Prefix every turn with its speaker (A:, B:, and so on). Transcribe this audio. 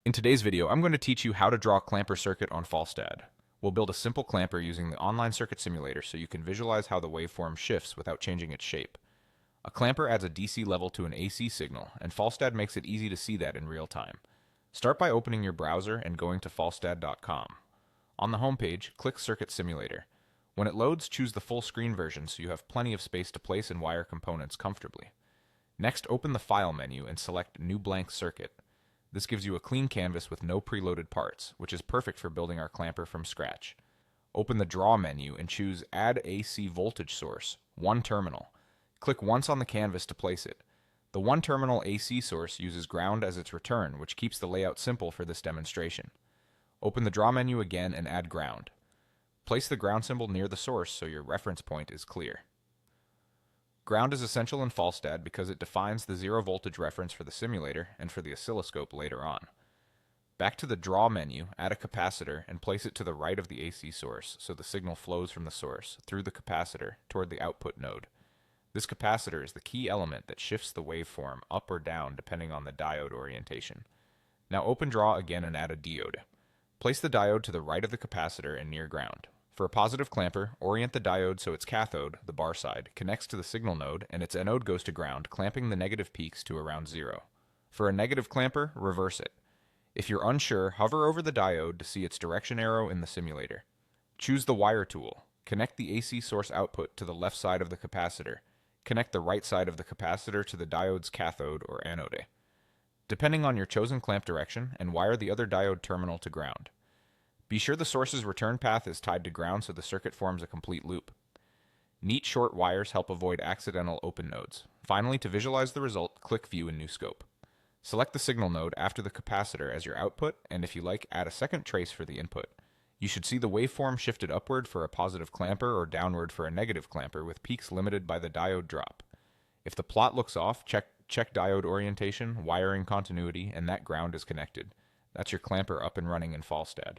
A: In today's video, I'm going to teach you how to draw a clamper circuit on Falstad. We'll build a simple clamper using the online circuit simulator so you can visualize how the waveform shifts without changing its shape. A clamper adds a DC level to an AC signal, and Falstad makes it easy to see that in real time. Start by opening your browser and going to falstad.com. On the homepage, click Circuit Simulator. When it loads, choose the full screen version so you have plenty of space to place and wire components comfortably. Next, open the File menu and select New Blank Circuit. This gives you a clean canvas with no preloaded parts, which is perfect for building our clamper from scratch. Open the Draw menu and choose Add AC Voltage Source, one terminal. Click once on the canvas to place it. The one terminal AC source uses ground as its return, which keeps the layout simple for this demonstration. Open the Draw menu again and add ground. Place the ground symbol near the source so your reference point is clear. Ground is essential in Falstad because it defines the zero voltage reference for the simulator and for the oscilloscope later on. Back to the Draw menu, add a capacitor and place it to the right of the AC source so the signal flows from the source through the capacitor toward the output node. This capacitor is the key element that shifts the waveform up or down depending on the diode orientation. Now open Draw again and add a diode. Place the diode to the right of the capacitor and near ground. For a positive clamper, orient the diode so its cathode, the bar side, connects to the signal node and its anode goes to ground, clamping the negative peaks to around 0. For a negative clamper, reverse it. If you're unsure, hover over the diode to see its direction arrow in the simulator. Choose the Wire tool. Connect the AC source output to the left side of the capacitor. Connect the right side of the capacitor to the diode's cathode or anode, depending on your chosen clamp direction, and wire the other diode terminal to ground. Be sure the source's return path is tied to ground so the circuit forms a complete loop. Neat short wires help avoid accidental open nodes. Finally, to visualize the result, click View in New Scope. Select the signal node after the capacitor as your output, and if you like, add a second trace for the input. You should see the waveform shifted upward for a positive clamper or downward for a negative clamper with peaks limited by the diode drop. If the plot looks off, check diode orientation, wiring continuity, and that ground is connected. That's your clamper up and running in Falstad.